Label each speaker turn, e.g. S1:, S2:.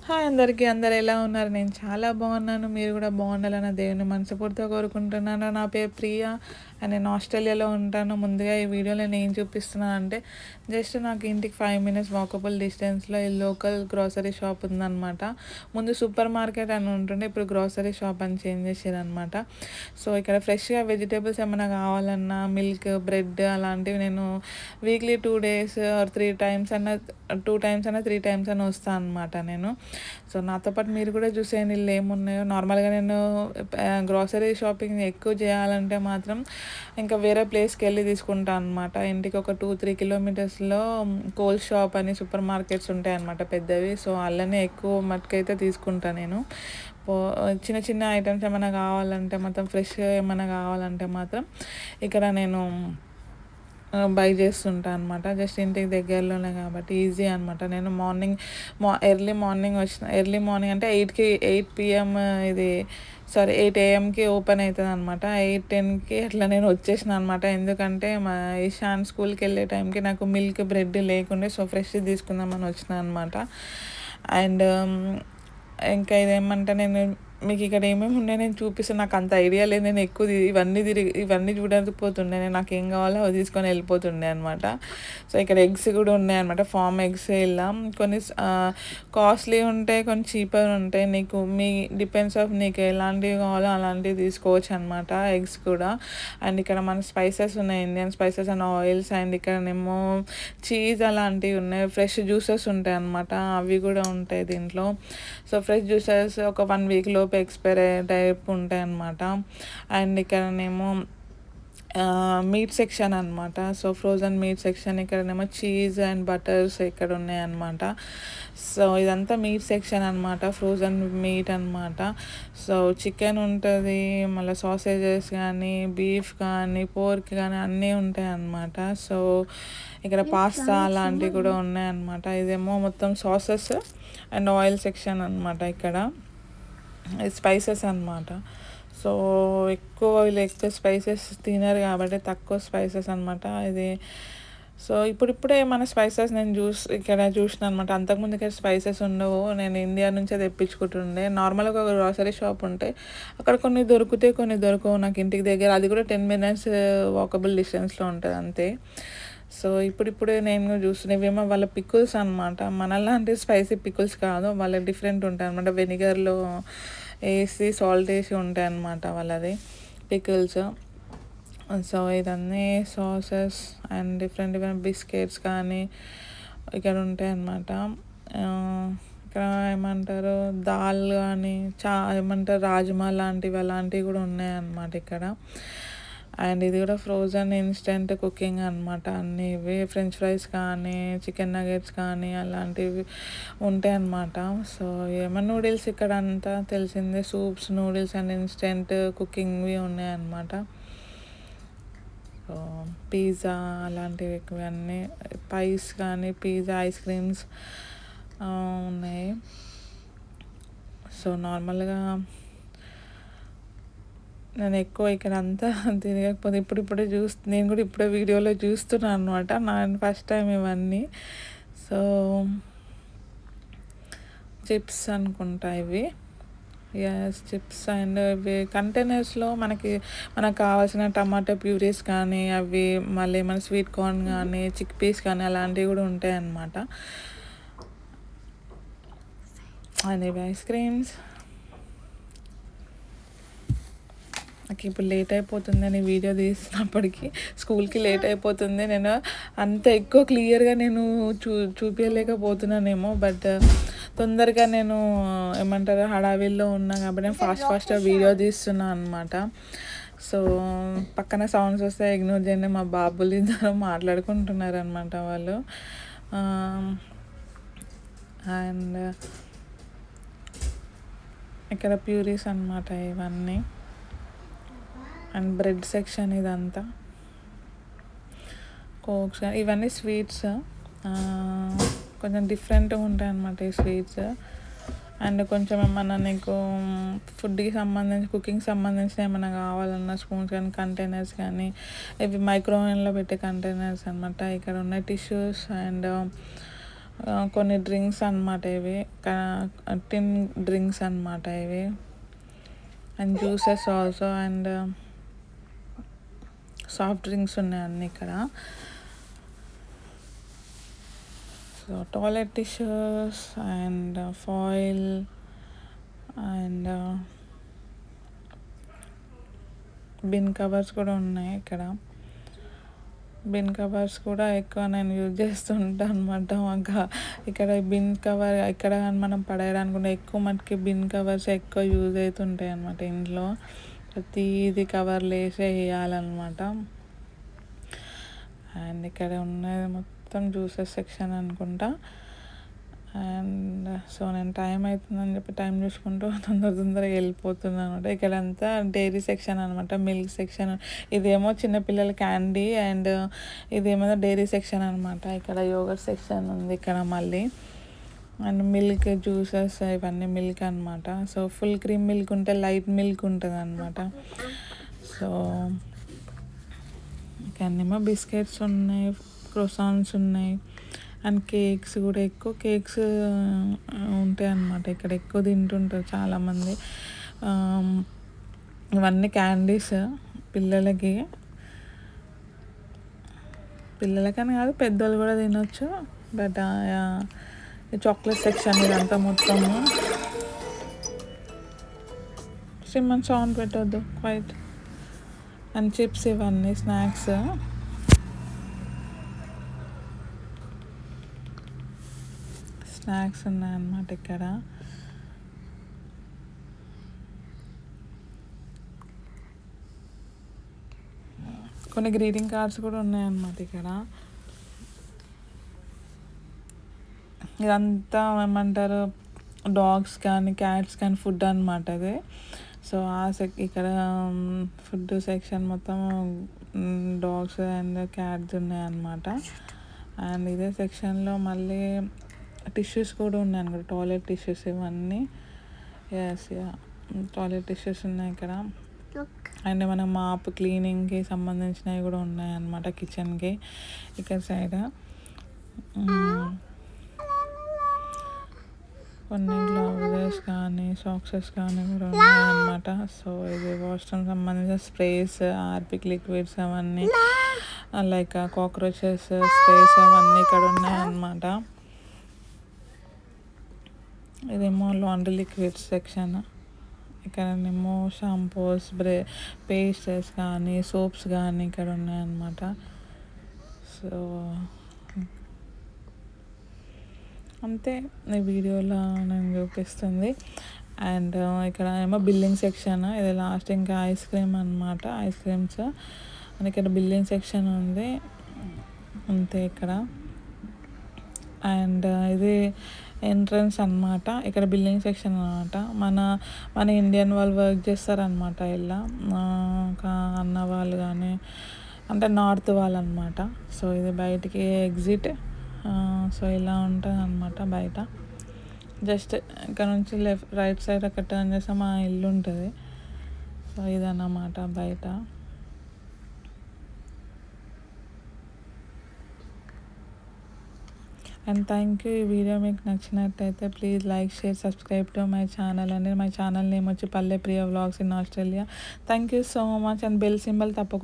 S1: Hi అందరికీ. అందరూ ఎలా ఉన్నారు? నేను చాలా బాగున్నాను. మీరు కూడా బాగుండాలని దేవుని మనస్ఫూర్తిగా కోరుకుంటున్నాను. నా పేరు ప్రియా అండ్ నేను ఆస్ట్రేలియాలో ఉంటాను. ముందుగా ఈ వీడియోలో నేను ఏం చూపిస్తున్నాను అంటే జస్ట్ నాకు ఇంటికి 5 మినిట్స్ వాకబుల్ డిస్టెన్స్లో ఈ లోకల్ గ్రోసరీ షాప్ ఉందన్నమాట. ముందు సూపర్ మార్కెట్ అని ఉంటుండే, ఇప్పుడు గ్రోసరీ షాప్ అని చేంజ్ చేసారనమాట. సో ఇక్కడ ఫ్రెష్గా వెజిటేబుల్స్ ఏమైనా కావాలన్నా మిల్క్, బ్రెడ్ అలాంటివి నేను వీక్లీ 2 డేస్ ఆర్ 3 టైమ్స్ అన్న 2 టైమ్స్ అన్న 3 టైమ్స్ అన్న వస్తాను అనమాట నేను. సో నాతో పాటు మీరు కూడా చూసేయండి ఇల్లు ఏమున్నాయో. నార్మల్గా నేను గ్రాసరీ షాపింగ్ ఎక్కువ చేయాలంటే మాత్రం ఇంకా వేరే ప్లేస్కి వెళ్ళి తీసుకుంటాను అనమాట. ఇంటికి ఒక 2-3 కిలోమీటర్స్లో కోల్ షాప్ అని సూపర్ మార్కెట్స్ ఉంటాయి అన్నమాట పెద్దవి. సో అలానే ఎక్కువ మట్టుకైతే తీసుకుంటాను నేను. చిన్న చిన్న ఐటమ్స్ ఏమైనా కావాలంటే మాత్రం ఫ్రెష్గా ఏమైనా కావాలంటే మాత్రం ఇక్కడ నేను బై చేస్తుంటా అనమాట. జస్ట్ ఇంటికి దగ్గరలోనే కాబట్టి ఈజీ అనమాట. నేను ఎర్లీ మార్నింగ్ అంటే 8 PM ఇది 8 AMకి ఓపెన్ అవుతుంది అనమాట. 8-10కి అట్లా నేను వచ్చేసిన అనమాట. ఎందుకంటే మా ఈశాన్ స్కూల్కి వెళ్ళే టైంకి నాకు మిల్క్, బ్రెడ్ లేకుండే, సో ఫ్రెష్ తీసుకుందామని వచ్చిన అనమాట. అండ్ ఇంకా ఇదేమంటే నేను మీకు ఇక్కడ ఏమేమి ఉన్నాయో నేను చూపిస్తాను. నాకు అంత ఐడియా లేదు. నేను ఎక్కువ ఇవన్నీ చూడకపోతుండే. నేను నాకు ఏం కావాలో అవి తీసుకొని వెళ్ళిపోతుండే అనమాట. సో ఇక్కడ ఎగ్స్ కూడా ఉన్నాయన్నమాట. ఫామ్ ఎగ్స్ ఇలా కొన్ని కాస్ట్లీ ఉంటాయి, కొన్ని చీపర్ ఉంటాయి. మీ డిపెండ్స్ ఆఫ్ నీకు ఎలాంటివి కావాలో అలాంటివి తీసుకోవచ్చు అనమాట. ఎగ్స్ కూడా. అండ్ ఇక్కడ మన స్పైసెస్ ఉన్నాయి, Indian spices and oils. And ఇక్కడనేమో చీజ్ అలాంటివి ఉన్నాయి. ఫ్రెష్ జ్యూసెస్ ఉంటాయి అన్నమాట, అవి కూడా ఉంటాయి దీంట్లో. సో ఫ్రెష్ జ్యూసెస్ ఒక 1 వీక్ లోపు ఎక్స్పైర్ అయ్యే టైప్ ఉంటాయి అన్నమాట. అండ్ ఇక్కడనేమో మీట్ సెక్షన్ అనమాట. So frozen meat section. ఇక్కడనేమో చీజ్ అండ్ బటర్స్ ఇక్కడ ఉన్నాయన్నమాట. సో ఇదంతా మీట్ సెక్షన్ అనమాట, ఫ్రోజన్ మీట్ అనమాట. సో చికెన్ ఉంటుంది, మళ్ళీ సాసేజెస్ కానీ, బీఫ్ కానీ, పోర్క్ కానీ అన్నీ ఉంటాయి అన్నమాట. సో ఇక్కడ పాస్తా అలాంటివి కూడా ఉన్నాయన్నమాట. ఇదేమో మొత్తం సాసెస్ అండ్ ఆయిల్ సెక్షన్ అనమాట. ఇక్కడ స్పైసెస్ అనమాట. సో వీళ్ళు ఎక్కువ స్పైసెస్ తినరు కాబట్టి తక్కువ స్పైసెస్ అనమాట ఇది. సో ఇప్పుడిప్పుడే మన స్పైసెస్ నేను ఇక్కడ చూసిన అనమాట. అంతకుముందు ఇక్కడ స్పైసెస్ ఉండవు. నేను ఇండియా నుంచే తెప్పించుకుంటుండే. నార్మల్గా ఒక గ్రాసరీ షాప్ ఉంటే అక్కడ కొన్ని దొరికితే కొన్ని దొరకవు నాకు ఇంటికి దగ్గర. అది కూడా 10 మినిట్స్ వాకబుల్ డిస్టెన్స్లో ఉంటుంది అంతే. సో ఇప్పుడిప్పుడే నేను చూస్తున్నవేమో వాళ్ళ పిక్కుల్స్ అనమాట. మనలాంటి స్పైసీ పిక్కుల్స్ కాదు, వాళ్ళ డిఫరెంట్ ఉంటాయి అనమాట. వెనిగర్లో వేసి సాల్ట్ వేసి ఉంటాయి అన్నమాట వాళ్ళది పికిల్స్. సో ఇదన్నీ సాసెస్ అండ్ డిఫరెంట్ బిస్కెట్స్ కానీ ఇక్కడ ఉంటాయి అన్నమాట. ఇక్కడ ఏమంటారు దాల్ కానీ ఏమంటారు రాజ్మా లాంటివి అలాంటివి కూడా ఉన్నాయన్నమాట ఇక్కడ. అండ్ ఇది కూడా ఫ్రోజన్ ఇన్స్టెంట్ కుకింగ్ అనమాట. అన్నీ ఇవి ఫ్రెంచ్ ఫ్రైస్ కానీ, చికెన్ నగెట్స్ కానీ అలాంటివి ఉంటాయి అన్నమాట. సో ఏమన్నా నూడిల్స్ ఇక్కడ అంతా తెలిసిందే, సూప్స్, నూడిల్స్ అండ్ ఇన్స్టెంట్ కుకింగ్వి ఉన్నాయన్నమాట. సో పిజ్జా అలాంటివి ఇవన్నీ పైస్ కానీ, పిజ్జా, ఐస్ క్రీమ్స్ ఉన్నాయి. సో నార్మల్గా నేను ఎక్కువ ఇక్కడ అంతా తిరగకపోతే ఇప్పుడిప్పుడే నేను కూడా ఇప్పుడే వీడియోలో చూస్తున్నాను అనమాట. ఫస్ట్ టైం ఇవన్నీ. సో చిప్స్ అనుకుంటా ఇవి. చిప్స్. అండ్ ఇవి కంటైనర్స్లో మనకు కావాల్సిన టమాటో ప్యూరీస్ కానీ, అవి మళ్ళీ మన స్వీట్ కార్న్ కానీ, చిక్ పీస్ కానీ అలాంటివి కూడా ఉంటాయి అన్నమాట. అండ్ ఇవి ఐస్ క్రీమ్స్. నాకు ఇప్పుడు లేట్ అయిపోతుందని వీడియో తీసినప్పటికీ స్కూల్కి లేట్ అయిపోతుంది. నేను అంత ఎక్కువ క్లియర్గా నేను చూపించలేకపోతున్నానేమో. బట్ తొందరగా నేను ఏమంటారు హడావిల్లో ఉన్నా కాబట్టి నేను ఫాస్ట్గా వీడియో తీస్తున్నాను అనమాట. సో పక్కన సౌండ్స్ వస్తే ఇగ్నోర్ చేయండి. మా బాబులు ఇద్దరు మాట్లాడుకుంటున్నారు అనమాట వాళ్ళు. అండ్ ఇక్కడ ప్యూరీస్ అనమాట ఇవన్నీ. అండ్ బ్రెడ్ సెక్షన్ ఇదంతా. కోక్స్ ఇవన్నీ స్వీట్స్. కొంచెం డిఫరెంట్గా ఉంటాయి అన్నమాట ఈ స్వీట్స్. అండ్ కొంచెం ఏమన్నా నీకు ఫుడ్కి సంబంధించి, కుకింగ్ సంబంధించిన ఏమైనా కావాలన్నా స్పూన్స్ కానీ, కంటైనర్స్ కానీ, ఇవి మైక్రోవేవ్లో పెట్టే కంటైనర్స్ అనమాట. ఇక్కడ ఉన్న టిష్యూస్ అండ్ కొన్ని డ్రింక్స్ అనమాట ఇవి, టిన్ డ్రింక్స్ అనమాట ఇవి, and juices also, and soft drinks ఉన్నాయి అన్నీ ఇక్కడ. So toilet tissues and foil and bin covers కూడా ఉన్నాయి ఇక్కడ. బిన్ కవర్స్ కూడా ఎక్కువ నేను యూజ్ చేస్తుంటాను అనమాట. మాకు ఇక్కడ బిన్ కవర్ ఇక్కడ మనం పడేయడానికి కూడా ఎక్కువ మటుకి బిన్ కవర్స్ ఎక్కువ యూజ్ అవుతుంటాయి అనమాట. ఇంట్లో ప్రతిది కవర్లు వేసే వేయాలన్నమాట. అండ్ ఇక్కడ ఉన్నది మొత్తం జ్యూసెస్ సెక్షన్ అనుకుంటా. అండ్ సో నేను టైం అవుతుందని చెప్పి టైం చూసుకుంటూ తొందరగా వెళ్ళిపోతున్నాను అనమాట. ఇక్కడంతా డైరీ సెక్షన్ అనమాట, మిల్క్ సెక్షన్. ఇదేమో చిన్నపిల్లల క్యాండీ అండ్ ఇదేమో డైరీ సెక్షన్ అనమాట. ఇక్కడ యోగర్ట్ సెక్షన్ ఉంది ఇక్కడ మళ్ళీ, అండ్ మిల్క్ జ్యూసెస్ ఇవన్నీ మిల్క్ అనమాట. సో ఫుల్ క్రీమ్ మిల్క్ ఉంటే లైట్ మిల్క్ ఉంటుంది అనమాట. సో ఇక్కడేమో బిస్కెట్స్ ఉన్నాయి, క్రోసాన్స్ ఉన్నాయి, అండ్ కేక్స్ కూడా ఎక్కువ కేక్స్ ఉంటాయి అన్నమాట. ఇక్కడ ఎక్కువ తింటుంటారు చాలామంది. ఇవన్నీ క్యాండీస్ పిల్లలకని కాదు, పెద్దోళ్ళు కూడా తినొచ్చు. బట్ చాక్లెట్ సెక్షన్ ఇదంతా మొత్తము. సిమ్మన్ సౌండ్ పెట్టొద్దు క్వైట్. అండ్ చిప్స్ ఇవన్నీ స్నాక్స్. ఉన్నాయన్నమాట ఇక్కడ. కొన్ని గ్రీటింగ్ కార్డ్స్ కూడా ఉన్నాయన్నమాట ఇక్కడ. ఇదంతా ఏమంటారు, డాగ్స్ కానీ క్యాట్స్ కానీ ఫుడ్ అనమాట అది. సో ఇక్కడ ఫుడ్ సెక్షన్ మొత్తం డాగ్స్ అండ్ క్యాట్స్ ఉన్నాయన్నమాట. అండ్ ఇదే సెక్షన్లో మళ్ళీ టిష్యూస్ కూడా ఉన్నాయి అనమాట, టాయిలెట్ టిష్యూస్ ఇవన్నీ. టాయిలెట్ టిష్యూస్ ఉన్నాయి ఇక్కడ. అండ్ మన మాప్ క్లీనింగ్కి సంబంధించినవి కూడా ఉన్నాయి అన్నమాట కిచెన్కి ఇక్కడ సైడ్. కొన్ని గ్లౌజెస్ కానీ సాక్సెస్ కానీ కూడా ఉన్నాయన్నమాట. సో ఇది వాష్రూమ్ సంబంధించిన స్ప్రేస్, హార్పిక్ లిక్విడ్స్ అవన్నీ, లైక్ కాక్రోచెస్ స్ప్రేస్ అవన్నీ ఇక్కడ ఉన్నాయన్నమాట. ఇదేమో లాండ్రీ లిక్విడ్స్ సెక్షన్. ఇక్కడనేమో షాంపూస్, పేస్టెస్ కానీ సోప్స్ కానీ ఇక్కడ ఉన్నాయన్నమాట. సో అంతే ఈ వీడియోలో నేను చూపిస్తుంది. అండ్ ఇక్కడ ఏమో బిల్లింగ్ సెక్షన్. ఇది లాస్ట్ ఇంకా ఐస్ క్రీమ్ అనమాట, ఐస్ క్రీమ్స్. అండ్ ఇక్కడ బిల్లింగ్ సెక్షన్ ఉంది అంతే ఇక్కడ. అండ్ ఇది ఎంట్రన్స్ అనమాట. ఇక్కడ బిల్లింగ్ సెక్షన్ అనమాట. మన ఇండియన్ వాళ్ళు వర్క్ చేస్తారనమాట ఇలా, అన్న వాళ్ళు కానీ, అంటే నార్త్ వాళ్ళు అనమాట. సో ఇది బయటికి ఎగ్జిట్. సో ఇలా ఉంటుంది అనమాట బయట. జస్ట్ ఇక్కడ నుంచి రైట్ సైడ్ అక్కడ టర్న్ చేస్తే మా ఇల్లు ఉంటుంది. సో ఇదన్నమాట బయట. And thank you. ఈ వీడియో మీకు నచ్చినట్టయితే please like, share, subscribe to my channel. అండి మై ఛానల్ నేమ్ వచ్చి Palle Priya vlogs in Australia. Thank you so much. And bell symbol తప్పకుండా